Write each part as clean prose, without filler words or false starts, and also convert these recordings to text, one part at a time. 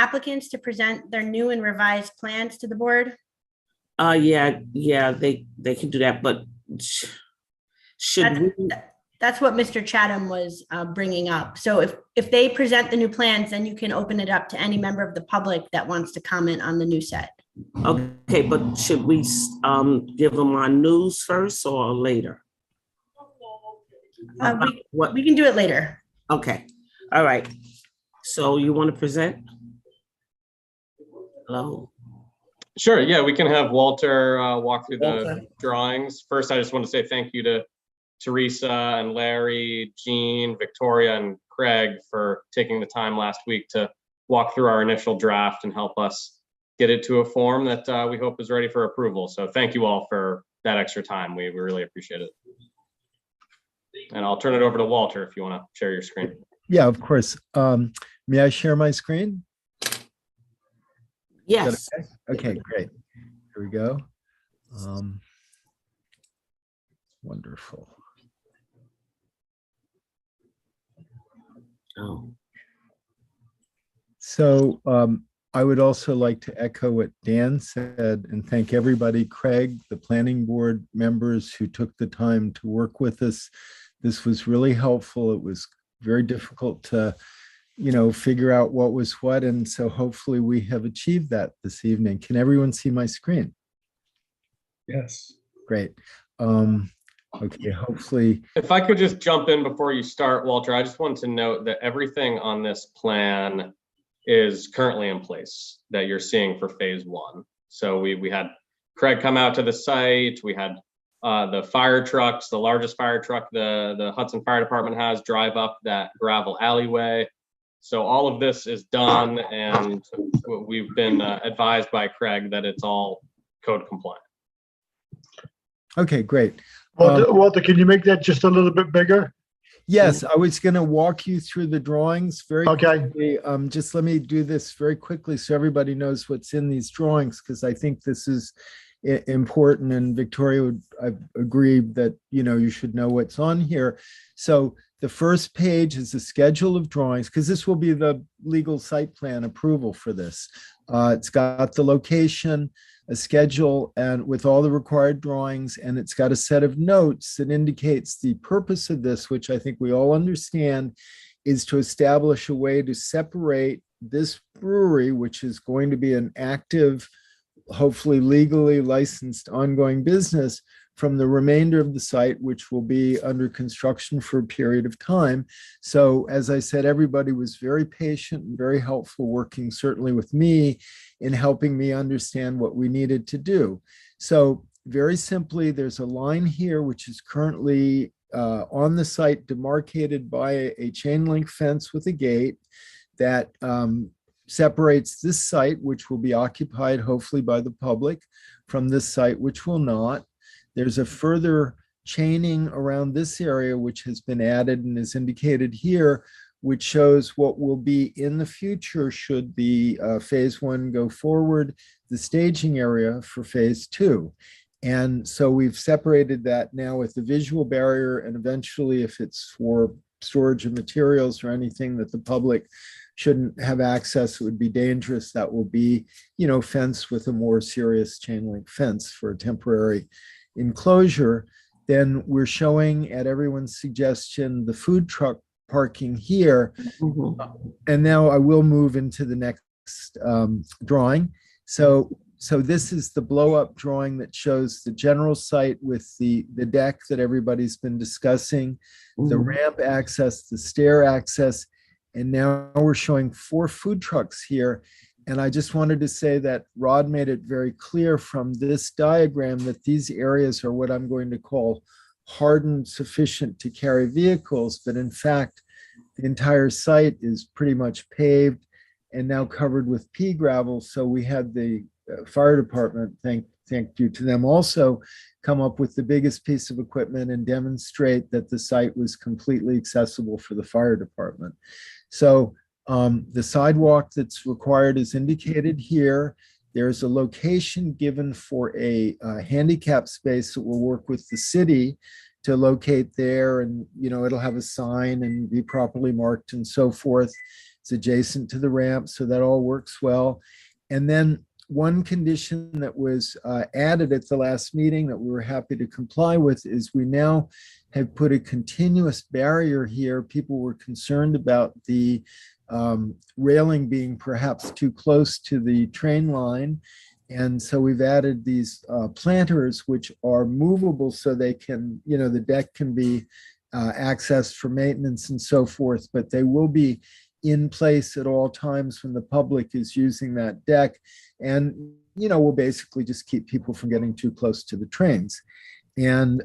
applicants to present their new and revised plans to the board? Yeah, they can do that, but should we? That's what Mr. Chatham was bringing up. So if they present the new plans, then you can open it up to any member of the public that wants to comment on the new set. Okay, but should we give them our news first or later? We can do it later. Okay, all right. So you want to present? Hello? Sure, yeah, we can have Walter walk through the Okay. drawings. First, I just want to say thank you to Teresa and Larry, Jean, Victoria, and Craig for taking the time last week to walk through our initial draft and help us get it to a form that we hope is ready for approval. So thank you all for that extra time. We really appreciate it. And I'll turn it over to Walter if you want to share your screen. Yeah, of course. May I share my screen? Yes. Okay, great. Here we go. Wonderful. Oh. So I would also like to echo what Dan said and thank everybody, Craig, the planning board members who took the time to work with us. This was really helpful. It was very difficult to, figure out what was what. And so hopefully we have achieved that this evening. Can everyone see my screen? Yes. Great. Okay, hopefully. If I could just jump in before you start, Walter, I just wanted to note that everything on this plan is currently in place that you're seeing for phase one. So we had Craig come out to the site. We had the fire trucks, the largest fire truck the Hudson Fire Department has, drive up that gravel alleyway. So all of this is done, and we've been advised by Craig that it's all code compliant. Okay, great. Walter, can you make that just a little bit bigger? Yes, I was going to walk you through the drawings very Okay. quickly. Just let me do this very quickly so everybody knows what's in these drawings, because I think this is important, and Victoria would agree that you should know what's on here. So the first page is a schedule of drawings, because this will be the legal site plan approval for this. It's got the location, a schedule, and with all the required drawings, and it's got a set of notes that indicates the purpose of this, which I think we all understand, is to establish a way to separate this brewery, which is going to be an active, hopefully legally licensed ongoing business, from the remainder of the site, which will be under construction for a period of time. So as I said, everybody was very patient and very helpful, working certainly with me in helping me understand what we needed to do. So very simply, there's a line here, which is currently on the site demarcated by a chain link fence with a gate that separates this site, which will be occupied hopefully by the public, from this site, which will not. There's a further chaining around this area, which has been added and is indicated here, which shows what will be in the future should the phase one go forward, the staging area for phase two. And so we've separated that now with the visual barrier, and eventually if it's for storage of materials or anything that the public shouldn't have access, it would be dangerous. That will be, fenced with a more serious chain link fence for a temporary enclosure. Then we're showing, at everyone's suggestion, the food truck parking here. Mhm. And now I will move into the next drawing. So this is the blow up drawing that shows the general site with the deck that everybody's been discussing, the Mhm. ramp access, the stair access. And now we're showing 4 food trucks here. And I just wanted to say that Rod made it very clear from this diagram that these areas are what I'm going to call hardened, sufficient to carry vehicles. But in fact, the entire site is pretty much paved and now covered with pea gravel. So we had the fire department, thank you to them also, come up with the biggest piece of equipment and demonstrate that the site was completely accessible for the fire department. So the sidewalk that's required is indicated here. There's a location given for a handicap space that will work with the city to locate there, and it'll have a sign and be properly marked and so forth. It's adjacent to the ramp, so that all works well. And then one condition that was added at the last meeting that we were happy to comply with is we now have put a continuous barrier here. People were concerned about the railing being perhaps too close to the train line. And so we've added these planters, which are movable so they can, the deck can be accessed for maintenance and so forth, but they will be in place at all times when the public is using that deck. And, we'll basically just keep people from getting too close to the trains. And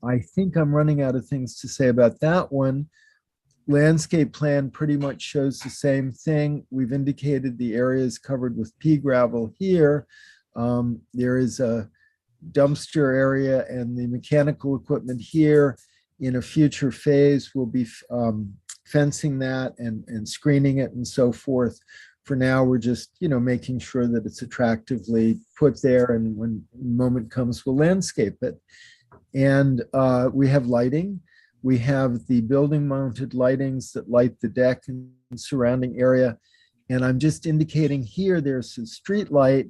I think I'm running out of things to say about that one. Landscape plan pretty much shows the same thing. We've indicated the areas covered with pea gravel here. There is a dumpster area and the mechanical equipment here. In a future phase, we'll be fencing that and screening it and so forth. For now, we're just, making sure that it's attractively put there, and when the moment comes, we'll landscape it. And we have lighting. We have the building mounted lightings that light the deck and surrounding area. And I'm just indicating here, there's a street light,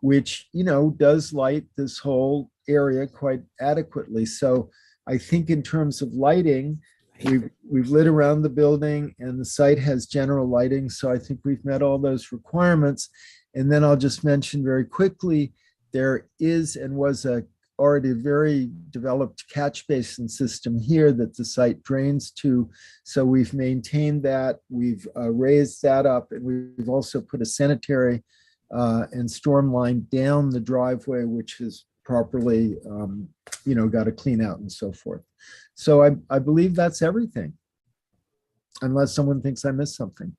which, does light this whole area quite adequately. So I think in terms of lighting, we've lit around the building and the site has general lighting. So I think we've met all those requirements. And then I'll just mention very quickly, there is and was already a very developed catch basin system here that the site drains to. So we've maintained that, we've raised that up, and we've also put a sanitary and storm line down the driveway, which is properly, got to clean out and so forth. So I believe that's everything, unless someone thinks I missed something.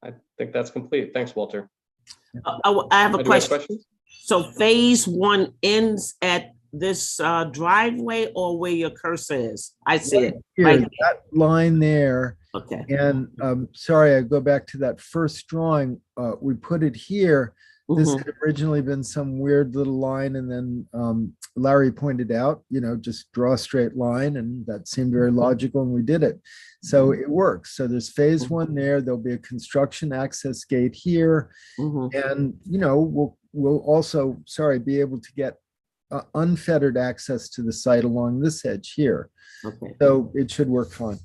I think that's complete. Thanks, Walter. I have a Do we have question. questions? So phase one ends at this driveway or where your cursor is? I see it. Here, Right. that line there, Okay. and sorry, I go back to that first drawing. We put it here. This Mhm. had originally been some weird little line, and then Larry pointed out, just draw a straight line, and that seemed very logical, and we did it. So it works. So there's phase one there. There'll be a construction access gate here, Mhm. and we'll also, be able to get unfettered access to the site along this edge here. Okay. So it should work fine.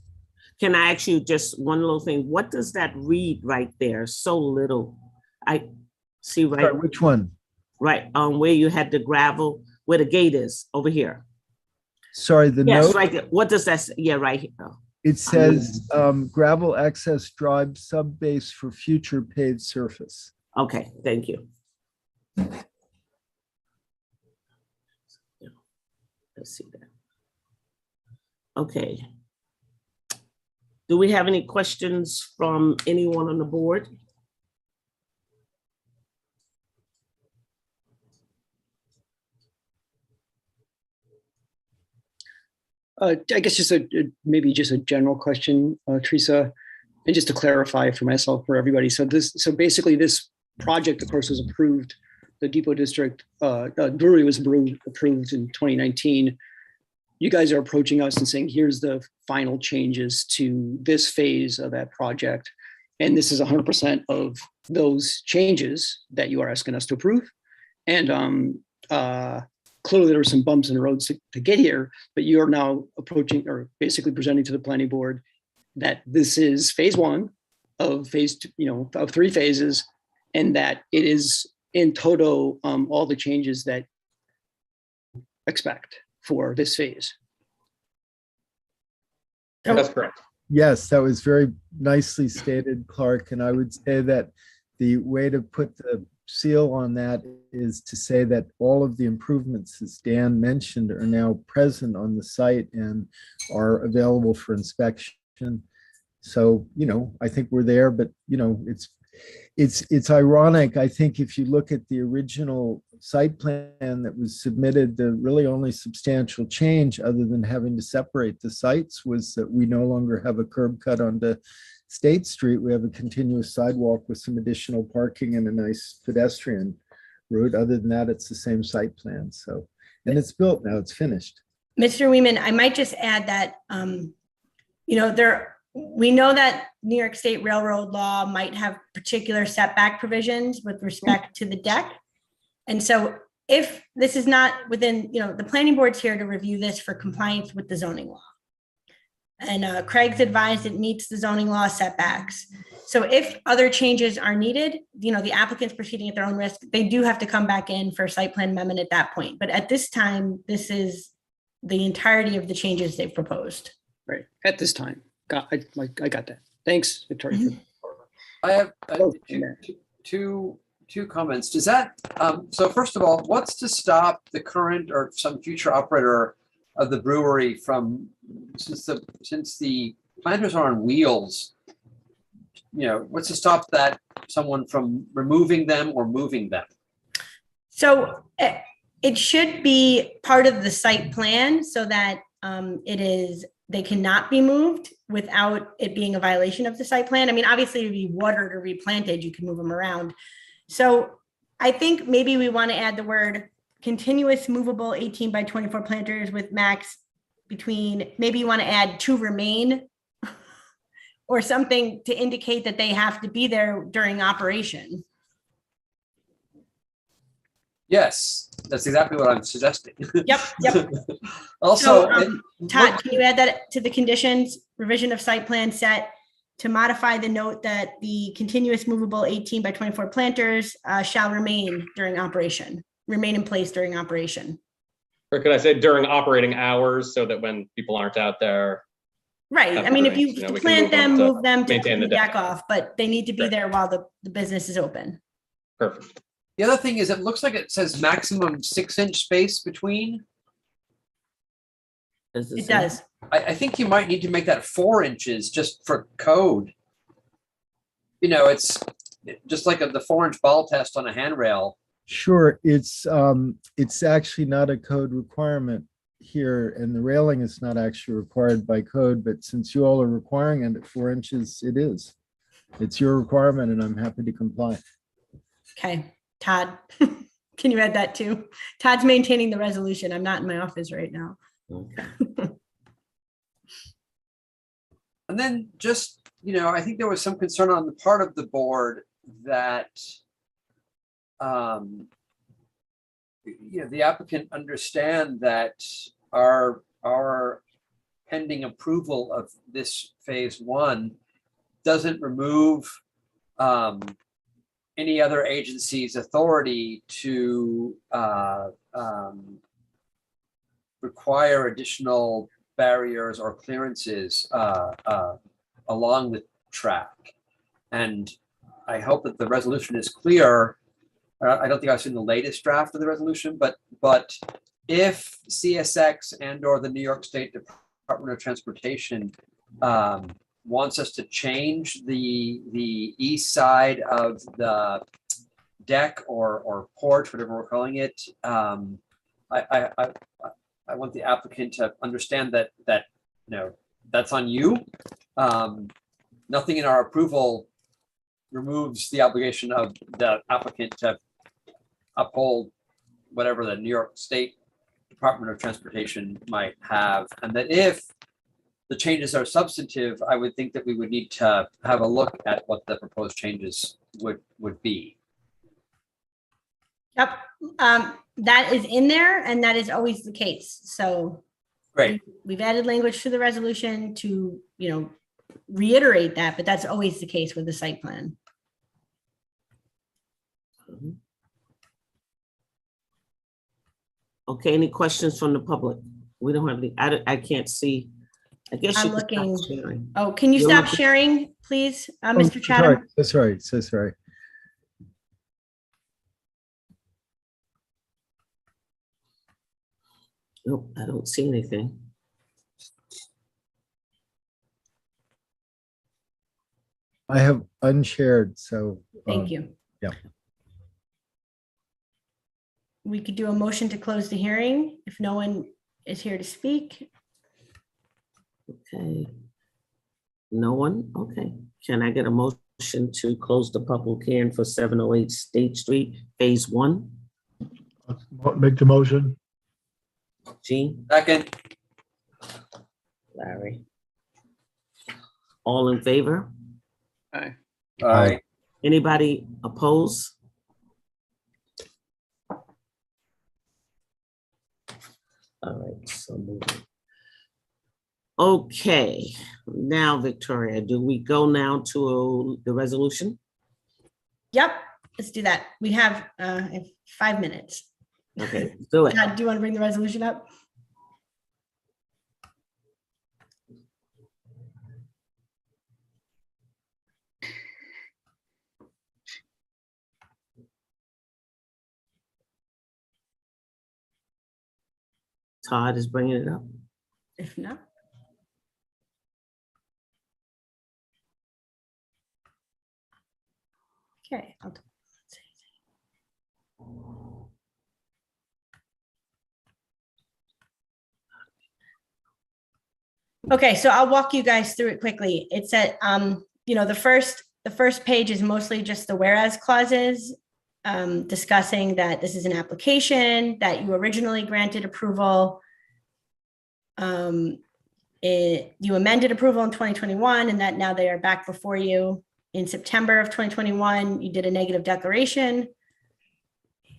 Can I ask you just one little thing? What does that read right there? So little. I see right, Sorry, which one? right, where you had the gravel, where the gate is over here. Sorry, the Yes, note, right there. What does that say? Yeah, right here. Oh, it says gravel access drive subbase for future paved surface. okay, thank you. Let's see that. Okay. Do we have any questions from anyone on the board? I guess maybe just a general question, Teresa, and just to clarify for myself, for everybody. So basically this project, of course, was approved. The Depot District brewery was approved in 2019. You guys are approaching us and saying, here's the final changes to this phase of that project. And this is 100% of those changes that you are asking us to approve. And clearly there were some bumps in the roads to get here, but you're now approaching or basically presenting to the planning board that this is phase one of phase two, of three phases, and that it is in toto all the changes that expect for this phase. That's correct. Yes, that was very nicely stated, Clark. And I would say that the way to put the seal on that is to say that all of the improvements, as Dan mentioned, are now present on the site and are available for inspection. So, I think we're there, but, it's ironic. I think if you look at the original site plan that was submitted, the really only substantial change other than having to separate the sites was that we no longer have a curb cut onto State Street. We have a continuous sidewalk with some additional parking and a nice pedestrian route. Other than that, it's the same site plan. So, and it's built now, it's finished. Mr. Weeman, I might just add that, we know that New York State Railroad law might have particular setback provisions with respect to the deck. And so if this is not within, the planning board's here to review this for compliance with the zoning law. And Craig's advised it meets the zoning law setbacks. So if other changes are needed, the applicant's proceeding at their own risk, they do have to come back in for site plan amendment at that point. But at this time, this is the entirety of the changes they've proposed. Right, at this time. I got that. Thanks, Victoria. I have Oh, two comments. Does that, so first of all, what's to stop the current or some future operator of the brewery from, since the planters are on wheels, what's to stop someone from removing them or moving them? So it should be part of the site plan so that they cannot be moved without it being a violation of the site plan. I mean, obviously to be watered or replanted, you can move them around. So I think maybe we want to add the word continuous movable 18 by 24 planters with max between, maybe you want to add to remain or something to indicate that they have to be there during operation. Yes, that's exactly what I'm suggesting. Yep. Also, So, Todd, can you add that to the conditions, revision of site plan set to modify the note that the continuous movable 18 by 24 planters shall remain in place during operation. Or could I say during operating hours so that when people aren't out there? Right. I mean, if you we can plant them, to move them to maintain clean the the deck deck. off, but they need to be Right. there while the business is open. Perfect. the other thing is it looks like it says maximum 6-inch space between. Does It say? does. I think you might need to make that 4 inches just for code. It's just like the 4-inch ball test on a handrail. Sure, it's actually not a code requirement here, and the railing is not actually required by code, but since you all are requiring it at 4 inches, it is. It's your requirement, and I'm happy to comply. Okay, Todd, can you add that too? Todd's maintaining the resolution. I'm not in my office right now. Okay. And then just, I think there was some concern on the part of the board that the applicant understand that our pending approval of this phase 1 doesn't remove any other agency's authority to require additional barriers or clearances along the track. And I hope that the resolution is clear. I don't think I've seen the latest draft of the resolution, but if CSX and or the New York State Department of Transportation wants us to change the east side of the deck or porch, whatever we're calling it, I want the applicant to understand that that's on you. Nothing in our approval removes the obligation of the applicant to uphold whatever the New York State Department of Transportation might have. And that if the changes are substantive, I would think that we would need to have a look at what the proposed changes would be. Yep, that is in there and that is always the case. So Great. we've added language to the resolution to, reiterate that, but that's always the case with the site plan. Okay, any questions from the public? We don't have any, I can't see. I guess I'm you can stop looking. sharing. Oh, can you You're stop looking- sharing, please, Oh, Mr. sorry, Chatham? so sorry. Nope, I don't see anything. I have unshared, so. Thank you. yeah. We could do a motion to close the hearing if no one is here to speak. Okay. No one? Okay. Can I get a motion to close the public hearing for 708 State Street, phase 1? Make the motion. Gene, Second, Larry. All in favor? Aye. Aye. Anybody oppose? All right, so moving. Okay, now Victoria, do we go now to the resolution? Yep, let's do that. We have 5 minutes. Okay, do it. Todd, do you want to bring the resolution up? Todd is bringing it up. If not. Okay. Okay, so I'll walk you guys through it quickly. It's at, the first page is mostly just the whereas clauses, discussing that this is an application, that you originally granted approval. You amended approval in 2021, and that now they are back before you in September of 2021. You did a negative declaration.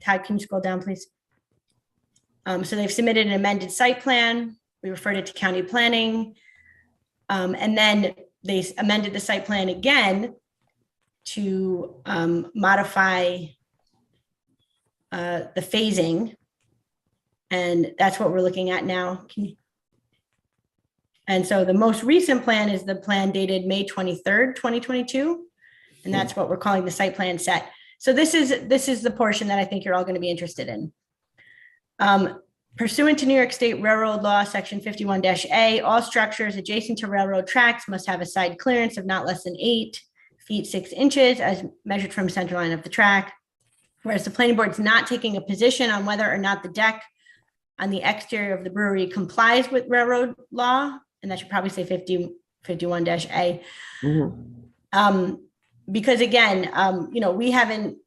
Todd, can you scroll down, please? So they've submitted an amended site plan. We referred it to county planning. And then they amended the site plan again to modify the phasing. And that's what we're looking at now. And so the most recent plan is the plan dated May 23rd, 2022. And that's what we're calling the site plan set. So this is the portion that I think you're all going to be interested in. Pursuant to New York State Railroad Law, Section 51-A, all structures adjacent to railroad tracks must have a side clearance of not less than 8 feet 6 inches as measured from center line of the track. Whereas the planning board is not taking a position on whether or not the deck on the exterior of the brewery complies with railroad law, and that should probably say 51-A. Because again, we haven't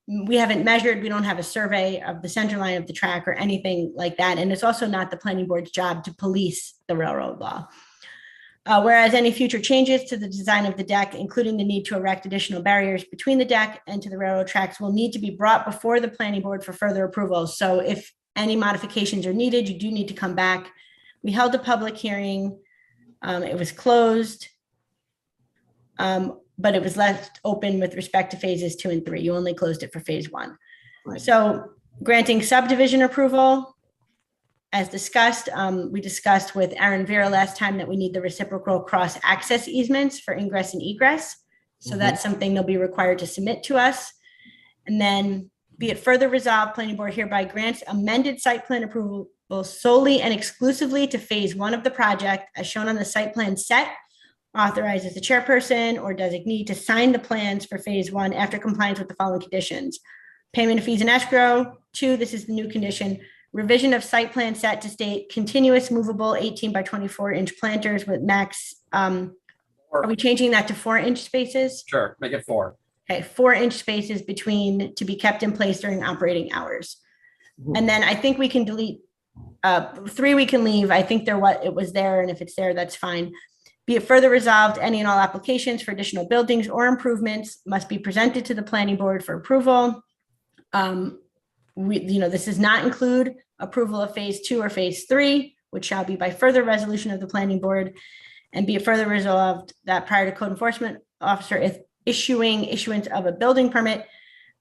measured, we don't have a survey of the center line of the track or anything like that. And it's also not the planning board's job to police the railroad law. Whereas any future changes to the design of the deck, including the need to erect additional barriers between the deck and to the railroad tracks, will need to be brought before the planning board for further approval. So if any modifications are needed, you do need to come back. We held a public hearing. It was closed. But it was left open with respect to phases 2 and 3. You only closed it for phase 1. Right. So granting subdivision approval, as discussed, we discussed with Aaron Vera last time that we need the reciprocal cross access easements for ingress and egress. So that's something they'll be required to submit to us. And then be it further resolved, planning board hereby grants amended site plan approval solely and exclusively to phase 1 of the project as shown on the site plan set, authorizes the chairperson or designee to sign the plans for phase 1 after compliance with the following conditions. Payment of fees and escrow. 2, this is the new condition. Revision of site plan set to state continuous movable 18 by 24 inch planters with max. Are we changing that to 4-inch spaces? Sure, make it 4. Okay, 4-inch spaces between to be kept in place during operating hours. And then I think we can delete 3, we can leave. I think it was there, and if it's there, that's fine. Be it further resolved, any and all applications for additional buildings or improvements must be presented to the planning board for approval. This does not include approval of phase 2 or phase 3, which shall be by further resolution of the planning board. And be it further resolved that prior to code enforcement officer issuance of a building permit,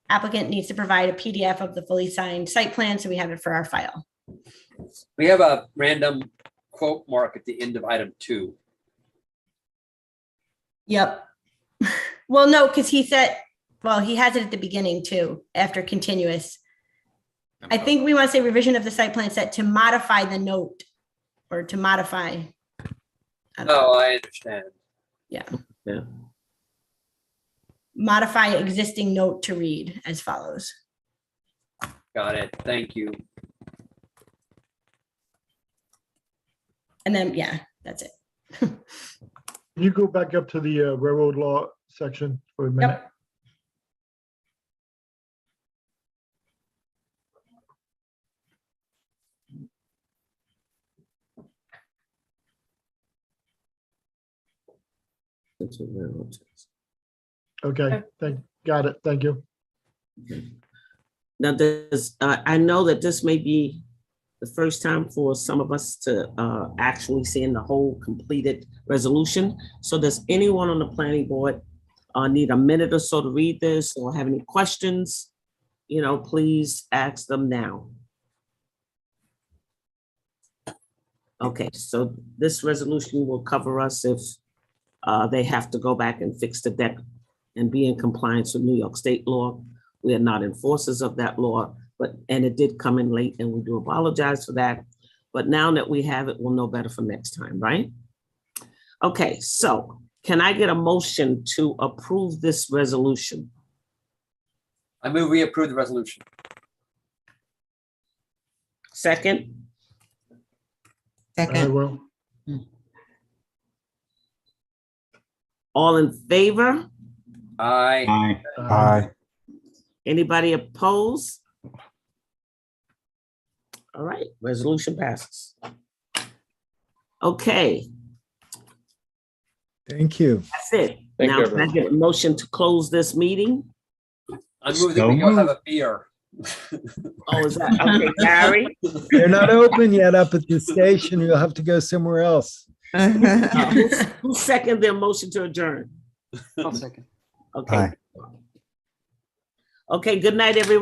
applicant needs to provide a PDF of the fully signed site plan so we have it for our file. We have a random quote mark at the end of item 2. Yep. Well, no, because he said, he has it at the beginning too, after continuous. I think we want to say revision of the site plan set to modify the note or to modify. Oh, I understand. Yeah. Yeah. Modify existing note to read as follows. Got it. Thank you. And then, yeah, that's it. Can you go back up to the railroad law section for a minute? Yep. Okay, got it. Thank you. Now, I know that this may be the first time for some of us to actually seeing the whole completed resolution. So does anyone on the planning board need a minute or so to read this or have any questions? Please ask them now. Okay, so this resolution will cover us if they have to go back and fix the deck and be in compliance with New York State law. We are not enforcers of that law, and it did come in late, and we do apologize for that. But now that we have it, we'll know better for next time, right? Okay, so can I get a motion to approve this resolution? I move we approve the resolution. Second, I Second, will. all in favor? Aye. Anybody opposed? All right, resolution passes. Okay, Thank you. that's it. Thank Now you, can I everyone. get a motion to close this meeting? I move that we go have a beer. Oh, is that, okay, Gary? They're not open yet up at the station. You'll have to go somewhere else. Who seconded their motion to adjourn? I'll second. Okay. Okay, good night, everyone.